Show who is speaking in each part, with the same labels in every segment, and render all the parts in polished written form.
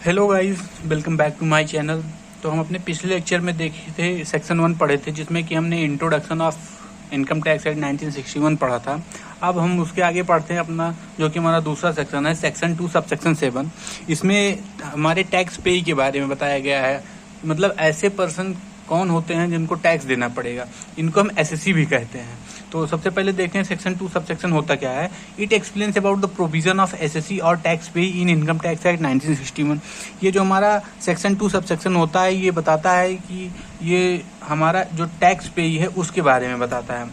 Speaker 1: Hello guys, welcome back to my channel. तो हम अपने पिछले लेक्चर में देखे थे, सेक्शन 1 पढ़े थे, जिसमें कि हमने introduction of income tax act 1961 पढ़ा था। अब हम उसके आगे पढ़ते हैं अपना, जो कि हमारा दूसरा सेक्शन है, सेक्शन 2 सब सेक्शन 7। इसमें हमारे टैक्स पे के बारे में बताया गया है। मतलब ऐसे पर्सन कौन होते हैं जिनको टैक्स देना पड़ेगा, इनको हम एसएससी भी कहते हैं। तो सबसे पहले देखें सेक्शन 2 सब सेक्शन होता क्या है। It explains about the provision of SSC और टैक्स पे इन इनकम टैक्स एक्ट 1961। ये जो हमारा सेक्शन 2 सब सेक्शन होता है, ये बताता है कि ये हमारा जो टैक्स पे है उसके बारे में बताता है।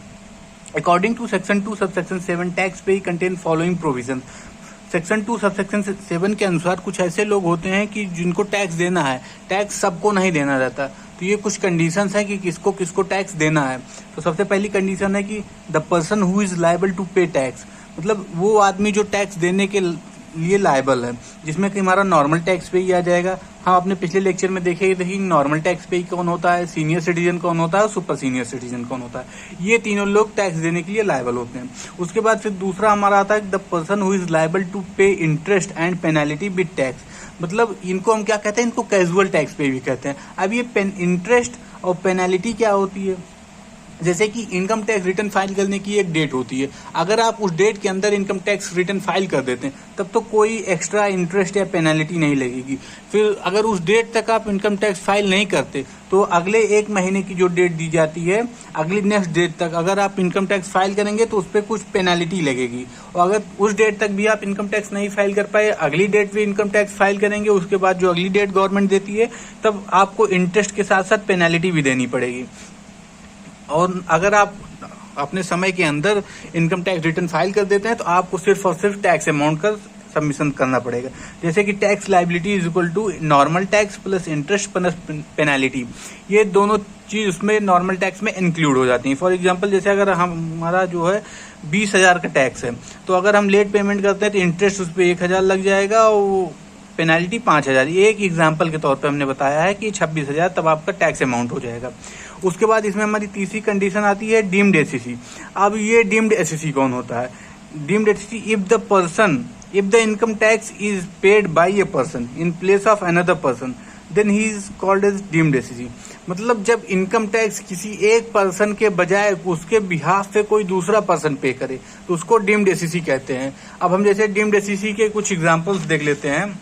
Speaker 1: According to section 2 sub section 7, tax pay contain following provision. Section 2 sub section 7 के अनुसार कुछ ऐसे लोग होते हैं कि जिनको टैक्स देना है। टैक्स सबको नहीं देना रहता, तो ये कुछ कंडीशंस हैं कि किसको किसको टैक्स देना है। तो सबसे पहली कंडीशन है कि the person who is liable to pay tax, मतलब वो आदमी जो टैक्स देने के लिए लायबल है, जिसमें कि हमारा नॉर्मल टैक्स पे ही आ जाएगा। हम अपने पिछले लेक्चर में देखे थे कि नॉर्मल टैक्स पे कौन होता है, सीनियर सिटीजन कौन होता है और सुपर सीनियर सिटीजन कौन होता है। ये तीनों लोग टैक्स देने के लिए लायबल होते हैं। उसके बाद फिर दूसरा हमारा आता है the person who is liable to pay interest and penalty with tax. मतलब इनको हम क्या कहते हैं, इनको कैजुअल टैक्स पे भी कहते हैं। अब ये इंटरेस्ट और पेनल्टी क्या होती है, जैसे कि इनकम टैक्स रिटर्न फाइल करने की एक डेट होती है। अगर आप उस डेट के अंदर इनकम टैक्स रिटर्न फाइल कर देते हैं तब तो कोई एक्स्ट्रा इंटरेस्ट या पेनल्टी नहीं लगेगी। फिर अगर उस डेट तक आप इनकम टैक्स फाइल नहीं करते तो अगले 1 महीने की जो डेट दी जाती है, अगली नेक्स्ट डेट तक अगर आप इनकम टैक्स फाइल करेंगे तो उस पर कुछ पेनल्टी लगेगी। और अगर उस डेट तक भी आप इनकम टैक्स नहीं फाइल कर पाए, अगली डेट पे इनकम टैक्स फाइल करेंगे, उसके बाद जो अगली डेट गवर्नमेंट देती है तब आपको इंटरेस्ट के साथ साथ पेनल्टी भी देनी पड़ेगी। और अगर आप अपने समय के अंदर इनकम टैक्स रिटर्न फाइल कर देते हैं तो आपको सिर्फ और सिर्फ टैक्स अमाउंट का सबमिशन करना पड़ेगा। जैसे कि tax liability is equal to normal tax plus interest plus penalty. ये दोनों चीज उसमें नॉर्मल टैक्स में इंक्लूड हो जाती हैं। फॉर एग्जांपल, जैसे अगर हमारा जो है 20,000 का टैक्स है, तो अगर हम लेट पेमेंट करते हैं तो इंटरेस्ट उस पर 1,000 लग जाएगा और पेनल्टी 5,000। एक एग्जाम्पल के तौर पे हमने बताया है कि 26,000 तब आपका टैक्स अमाउंट हो जाएगा। उसके बाद इसमें हमारी तीसरी कंडीशन आती है डीम्ड एसएससी। अब ये डीम्ड एसएससी कौन होता है? Deemed SSC if the income tax is paid by a person in place of another person then he is called as deemed SSC. मतलब जब इनकम टैक्स किसी एक पर्सन के बजाय उसके बिहाफ पे कोई दूसरा पर्सन पे करे तो उसको डीम्ड एसएससी कहते हैं। अब हम जैसे डीम्ड एसएससी के कुछ एग्जाम्पल्स देख लेते हैं।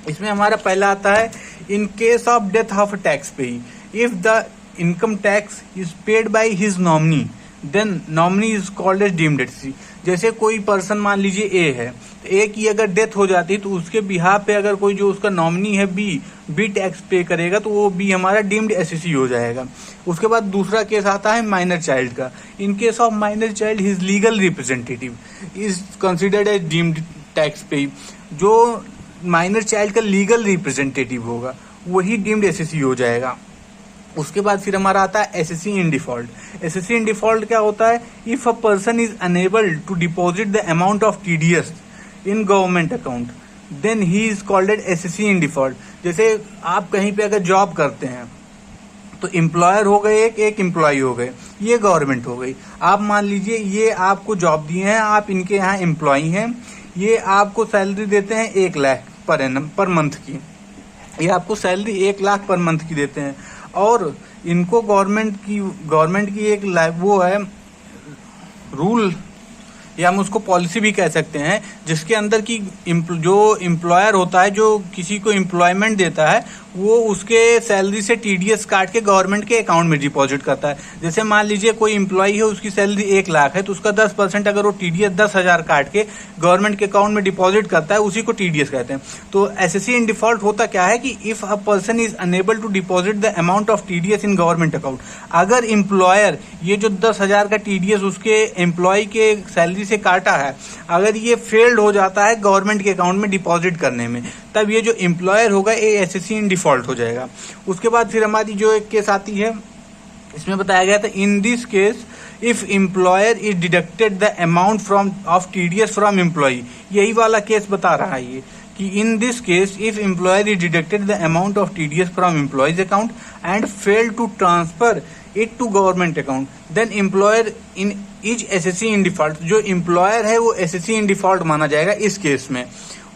Speaker 1: इसमें हमारा पहला आता है in case of death of tax pay, if the income tax is paid by his nominee then nominee is called as deemed assessee. जैसे कोई पर्सन मान लीजिए ए है, तो ए की अगर डेथ हो जाती है तो उसके बिहाफ पे अगर कोई जो उसका नॉमिनी है बी टैक्स पे करेगा तो वो बी हमारा डीम्ड एसएससी हो जाएगा। उसके बाद दूसरा केस आता है माइनर चाइल्ड का। In case of minor child his legal representative is considered as deemed tax pay. जो माइनर चाइल्ड का लीगल रिप्रेजेंटेटिव होगा वही डीम्ड एसएससी हो जाएगा। उसके बाद फिर हमारा आता है SSC in default. SSC in default क्या होता है? If a person is unable to deposit the amount of TDS in government account then he is called as SSC in default. जैसे आप कहीं पे अगर जॉब करते हैं तो एम्प्लॉयर हो गए, एक एम्प्लॉय हो गए, ये गवर्नमेंट हो गई। आप मान लीजिए ये आपको जॉब दिए हैं, आप इनके यहाँ एम्प्लॉय हैं, ये आपको सैलरी देते हैं 1 लाख पर मंथ की। ये आपको सैलरी 1 लाख पर मंथ की देते हैं और इनको गवर्नमेंट की एक वो है रूल, या हम उसको पॉलिसी भी कह सकते हैं, जिसके अंदर की जो एम्प्लॉयर होता है, जो किसी को एम्प्लॉयमेंट देता है, वो उसके सैलरी से टीडीएस काट के गवर्नमेंट के अकाउंट में डिपॉजिट करता है। जैसे मान लीजिए कोई एम्प्लॉय है, उसकी सैलरी 1 लाख है, तो उसका 10% अगर वो टीडीएस 10,000 काट के गवर्नमेंट के अकाउंट में डिपॉजिट करता है, उसी को टीडीएस कहते हैं। तो एसएससी इन डिफॉल्ट होता क्या है कि if a person is unable to deposit the amount of TDS in government account, अगर एम्प्लॉयर ये जो 10,000 का टीडीएस उसके एम्प्लॉय के सैलरी से काटा है, अगर ये फेल्ड हो जाता है गवर्नमेंट के अकाउंट में डिपॉजिट करने में, तब ये जो एम्प्लॉयर होगा ये एसएससी इन डिफॉल्ट हो जाएगा। उसके बाद फिर हमारी जो एक केस आती है, इसमें बताया गया था in this case if employer is deducted the amount from of TDS from employ. यही वाला केस बता रहा है ये कि in this case if employer is deducted the amount of TDS from employee's account and fail to transfer it to government account then employer in is SSC in default. जो employer है वो SSC in default माना जाएगा इस case में।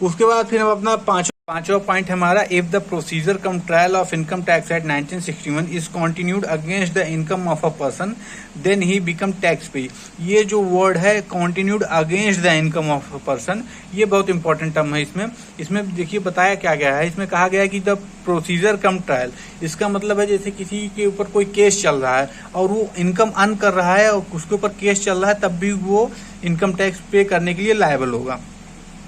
Speaker 1: उसके बाद फिर हम अपना 5 पांचवा पॉइंट हमारा, if the procedure cum trial of income tax act 1961 is continued against the income of a person then he become tax pay. ये जो वर्ड है continued against the income of a person, ये बहुत important term है। इसमें देखिए बताया क्या गया है, इसमें कहा गया है कि द प्रोसीजर कम ट्रायल, इसका मतलब है जैसे किसी के ऊपर कोई केस चल रहा है और वो इनकम अर्न कर रहा है और उसके ऊपर केस चल रहा है, तब भी वो इनकम टैक्स पे करने के लिए लायबल होगा।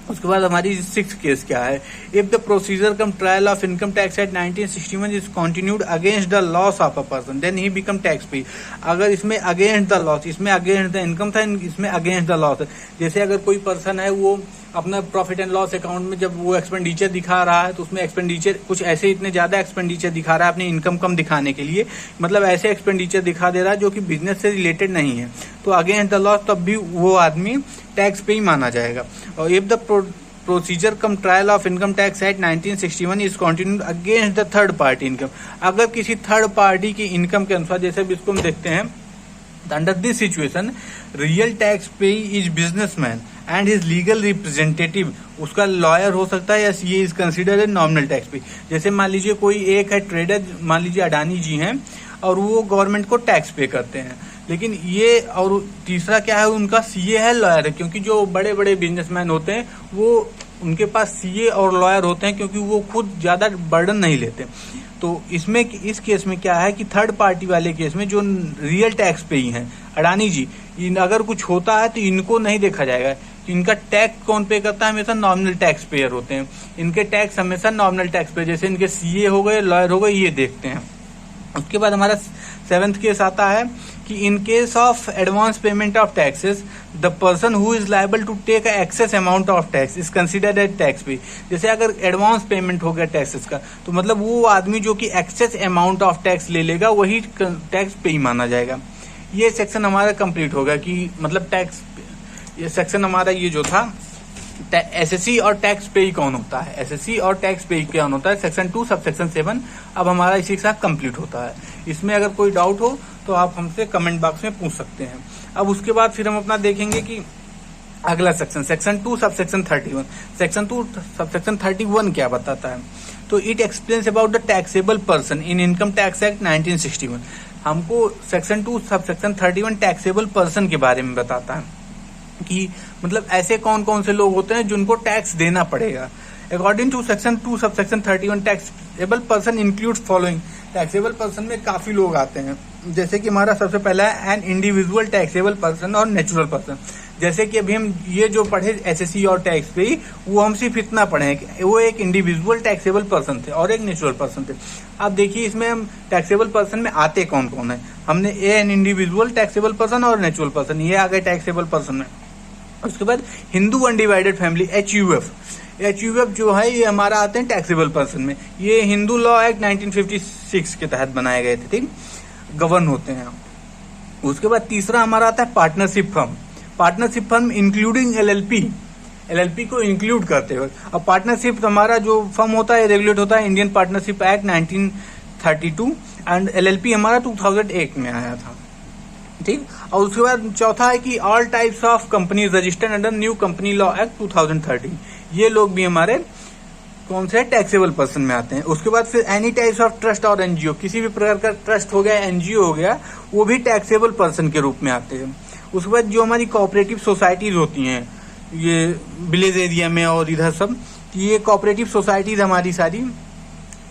Speaker 1: उसके बाद हमारी 6th केस क्या है, if the procedure cum trial of income tax act 1961 is continued against the loss of a person then he become tax pay. अगर इसमें अगेंस्ट द लॉस, इसमें अगेंस्ट द इनकम था, इसमें अगेंस्ट द लॉस है। जैसे अगर कोई person है वो अपना प्रॉफिट एंड लॉस अकाउंट में जब वो एक्सपेंडिचर दिखा रहा है तो उसमें एक्सपेंडिचर कुछ ऐसे इतने ज्यादा एक्सपेंडिचर दिखा रहा है अपनी इनकम कम दिखाने के लिए, मतलब ऐसे एक्सपेंडिचर दिखा दे रहा है जो कि बिजनेस से रिलेटेड नहीं है, तो अगेंस्ट द लॉस तब भी वो आदमी टैक्स पे ही माना जाएगा। और if the procedure cum trial of income tax act 1961 is continued against the third party income, अगर किसी थर्ड पार्टी की इनकम के अनुसार, जैसे अब इसको हम देखते हैं, under this situation real tax pay is businessman and his legal representative, उसका लॉयर हो सकता है या ये is considered a nominal tax pay. जैसे मान लीजिए कोई एक है ट्रेडर, मान लीजिए अडानी जी हैं और वो गवर्नमेंट को टैक्स पे करते हैं, लेकिन ये, और तीसरा क्या है उनका सीए है, लॉयर है, क्योंकि जो बड़े बड़े बिजनेसमैन होते हैं वो उनके पास सीए और लॉयर होते हैं क्योंकि वो खुद ज्यादा बर्डन नहीं लेते। तो इसमें इस केस में क्या है कि थर्ड पार्टी वाले केस में जो रियल टैक्स पे ही हैं अडानी जी, अगर कुछ होता है तो इनको नहीं देखा जाएगा। इनका टैक्स कौन पे करता है, हमेशा नॉमिनल टैक्स पेयर होते हैं, इनके टैक्स हमेशा नॉमिनल टैक्स पेयर, जैसे इनके सीए हो गए, लॉयर हो गए, ये देखते हैं। उसके बाद हमारा 7th केस आता है कि in case of advance payment of taxes the person who is liable to take excess amount of tax is considered as tax pay. जैसे अगर एडवांस पेमेंट हो गया टैक्सेस का, तो मतलब वो आदमी जो कि एक्सेस अमाउंट ऑफ टैक्स ले लेगा वही टैक्स पे ही माना जाएगा। ये सेक्शन हमारा कंप्लीट हो गया कि मतलब टैक्स, ये सेक्शन हमारा ये जो था एसएससी और टैक्स पे ही कौन होता है, एसएससी और टैक्स पे ही कौन होता है, सेक्शन 2 सब सेक्शन 7 अब हमारा इसी के साथ कंप्लीट होता है। इसमें अगर कोई डाउट हो तो आप हमसे कमेंट बॉक्स में पूछ सकते हैं। अब उसके बाद फिर हम अपना देखेंगे कि अगला section, section 2 sub section 31, section 2 sub section 31 क्या बताता है। तो it explains about the taxable person in income tax act 1961। हमको section 2 sub section 31 taxable person के बारे में बताता है कि मतलब ऐसे कौन कौन से लोग होते हैं जिनको टैक्स देना पड़ेगा। According to section 2 sub section 31 taxable person includes following. Taxable person में काफी लोग आते हैं, जैसे कि हमारा सबसे पहला है एन इंडिविजुअल टैक्सेबल पर्सन और नेचुरल पर्सन। जैसे कि अभी हम ये जो पढ़े एसएससी और टैक्स पे, वो हम सिर्फ इतना पढ़े हैं कि वो एक इंडिविजुअल टैक्सेबल पर्सन थे और एक नेचुरल पर्सन थे। अब देखिए इसमें हम टैक्सेबल पर्सन में आते कौन कौन है, हमने एन इंडिविजुअल टैक्सेबल पर्सन और नेचुरल पर्सन, ये आ गए टैक्सेबल पर्सन में। उसके बाद हिंदू अनडिवाइडेड फैमिली एचयूएफ जो है ये हमारा आते हैं टैक्सेबल पर्सन में। ये हिंदू लॉ एक्ट 1956 के तहत बनाए गए थे, ठीक, गवर्न होते हैं। उसके बाद तीसरा हमारा आता है पार्टनरशिप फर्म इंक्लूडिंग एलएलपी को इंक्लूड करते हुए। अब पार्टनरशिप हमारा जो फर्म होता है रेगुलेट होता है Indian partnership act 1932 and LLP हमारा 2001 में आया था, ठीक। और उसके बाद चौथा है कि all types of companies registered under new company law act 2013, ये लोग भी हमारे कौन से टैक्सेबल पर्सन में आते हैं। उसके बाद फिर एनी टाइप्स ऑफ ट्रस्ट और एनजीओ, किसी भी प्रकार का ट्रस्ट हो गया, एनजीओ हो गया, वो भी टैक्सेबल पर्सन के रूप में आते हैं। उसके बाद जो हमारी कोऑपरेटिव सोसाइटीज होती हैं ये विलेज एरिया में और इधर सब, ये कोऑपरेटिव सोसाइटीज हमारी सारी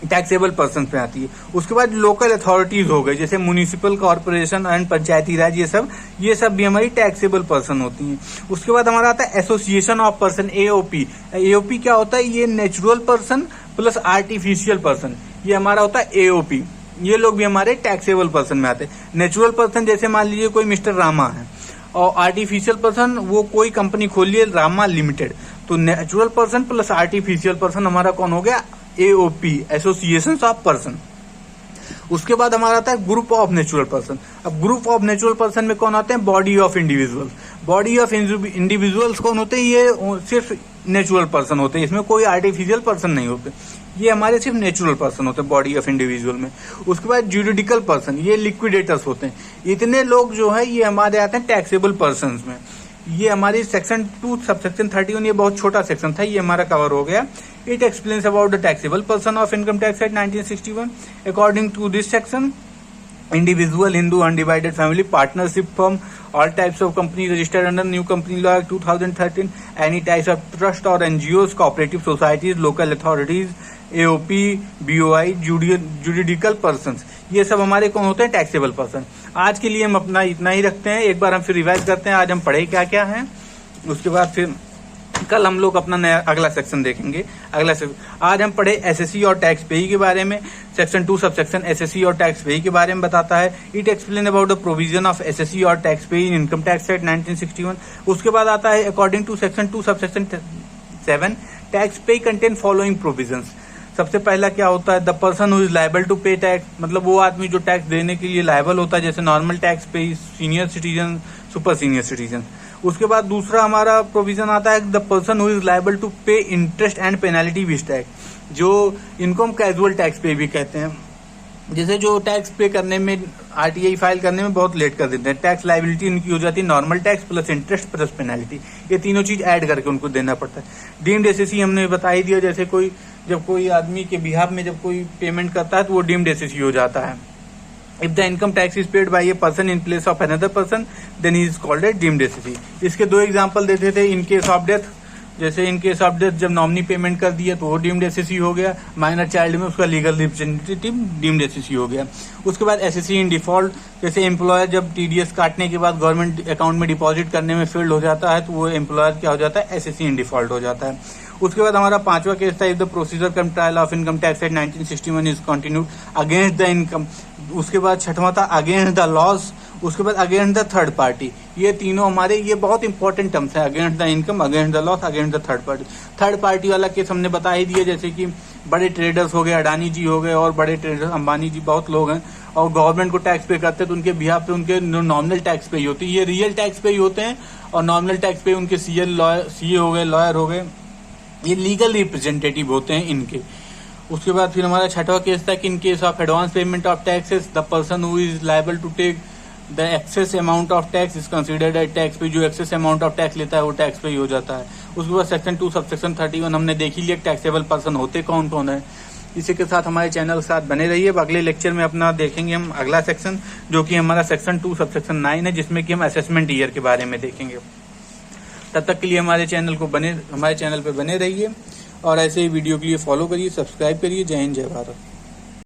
Speaker 1: टैक्सेबल पर्सन पे आती है। उसके बाद लोकल अथॉरिटीज हो गए जैसे म्युनिसिपल कॉर्पोरेशन एंड पंचायती राज, ये सब भी हमारी टैक्सेबल पर्सन होती हैं। उसके बाद हमारा आता है एसोसिएशन ऑफ पर्सन एओपी क्या होता है, ये natural person plus artificial person, ये हमारा होता है एओपी। ये लोग भी हमारे टैक्सेबल पर्सन में आते हैं। नेचुरल पर्सन जैसे मान लीजिए कोई मिस्टर रामा है, और आर्टिफिशियल पर्सन वो कोई कंपनी खोलिए रामा लिमिटेड, तो natural person plus artificial person हमारा कौन हो गया, एओपी, एसोसिएशन ऑफ पर्सन। उसके बाद हमारा आता है ग्रुप ऑफ नेचुरल पर्सन। अब ग्रुप ऑफ नेचुरल पर्सन में कौन आते हैं, बॉडी ऑफ इंडिविजुअल्स कौन होते हैं, ये सिर्फ नेचुरल पर्सन होते हैं, इसमें कोई आर्टिफिशियल पर्सन नहीं होते, ये हमारे सिर्फ नेचुरल पर्सन होते हैं बॉडी ऑफ इंडिविजुअल में। उसके बाद ज्यूरिडिकल पर्सन, ये लिक्विडेटर्स होते हैं। इतने लोग जो है ये हमारे आते हैं टैक्सेबल पर्सन में। ये हमारी सेक्शन 2 सब सेक्शन 31, ये बहुत छोटा सेक्शन था, ये हमारा कवर हो गया। It explains about the taxable person of Income Tax Act 1961. According to this section, individual, Hindu, undivided family, partnership firm, all types of company registered under New Company Law Act 2013, any types of trust or NGOs, cooperative societies, local authorities, AOP, BOI, judicial person, ये सब हमारे कौन होते हैं? Taxable person. आज के लिए हम अपना इतना ही रखते हैं। एक बार हम फिर रिवाइज करते हैं आज हम पढ़े क्या क्या है, उसके बाद फिर कल हम लोग अपना नया अगला सेक्शन देखेंगे। आज हम पढ़े एसएससी और टैक्स पेई के बारे में। सेक्शन 2 सबसेक्शन एसएससी और टैक्स पेई के बारे में बताता है। It explain about the provision of SSC और टैक्स पेई इन इनकम टैक्स एक्ट 1961। उसके बाद आता है according to section 2 subsection 7 tax payee contain following provisions. सबसे पहला क्या होता है? The person who is liable to pay tax, मतलब वो आदमी जो टैक्स देने के लिए लायबल होता है, जैसे normal tax pay, senior citizen, super senior citizen. उसके बाद दूसरा हमारा प्रोविजन आता है the person who is liable to pay interest and penalty with tax, जो इनकम कैजुअल टैक्स पे भी कहते हैं, जैसे जो टैक्स पे करने में, आरटीआई फाइल करने में बहुत लेट कर देते हैं। टैक्स लायबिलिटी इनकी हो जाती है normal tax plus interest plus penalty, ये तीनों चीज ऐड करके उनको देना पड़ता है। डीम्ड एसएससी हमने बता ही दिया, जैसे जब कोई आदमी के बिहाफ में जब कोई पेमेंट करता है तो वो डीम्ड एसएससी हो जाता है। If the income tax is paid by a person in place of another person then he is called a deemed assessee. इसके दो एग्जांपल देते थे। इन केस ऑफ डेथ, जैसे इन केस ऑफ डेथ जब नॉमिनी पेमेंट कर दिया तो वो डीम्ड एसएससी हो गया। माइनर चाइल्ड में उसका लीगल रिप्रेजेंटेटिव डीम्ड एसएससी हो गया। उसके बाद एसएससी इन डिफॉल्ट, जैसे एम्प्लॉयर जब टीडीएस काटने के बाद गवर्नमेंट अकाउंट में डिपॉजिट करने में फेल्ड हो जाता है तो वो एम्प्लॉयर क्या हो जाता है? एसएससी इन डिफॉल्ट हो जाता है। उसके बाद हमारा पांचवा केस था if the procedure cum trial of income tax act 1961 is continued against the income. उसके बाद छठवां था अगेंस्ट द लॉस। उसके बाद अगेंस्ट द थर्ड पार्टी। ये तीनों हमारे ये बहुत इंपॉर्टेंट टर्म्स है, against the income, against the loss, against the third party. Third party वाला केस हमने बता ही दिया, जैसे कि बड़े ट्रेडर्स हो गए, अडानी जी हो गए, और बड़े ट्रेडर्स अंबानी जी, बहुत लोग हैं और गवर्नमेंट को टैक्स पे करते हैं तो उनके बिहाफ पे उनके नॉमिनल टैक्स पे ही होती है, ये रियल टैक्स पे ही होते हैं। और नॉमिनल टैक्स पे उनके सीए हो गए, लॉयर हो गए, ये लीगल रिप्रेजेंटेटिव होते हैं इनके। उसके बाद फिर हमारा छठवां केस था कि in case of advance payment of taxes the person who is liable to take the excess amount of tax is considered as tax pay. जो एक्सेस अमाउंट ऑफ टैक्स लेता है वो टैक्स पे ही हो जाता है। उसके बाद सेक्शन 2 सबसेक्शन 31 हमने देख ही लिया टैक्सेबल पर्सन होते कौन कौन है। इसी के साथ हमारे चैनल के साथ बने रहिए। अगले लेक्चर में अपना देखेंगे हम अगला सेक्शन, जो कि हमारा सेक्शन 2 सबसेक्शन 9 है, जिसमें कि हम असेसमेंट ईयर के बारे में देखेंगे। तब तक के लिए हमारे चैनल पे बने रहिए और ऐसे ही वीडियो के लिए फॉलो करिए, सब्सक्राइब करिए। जय हिंद, जय भारत।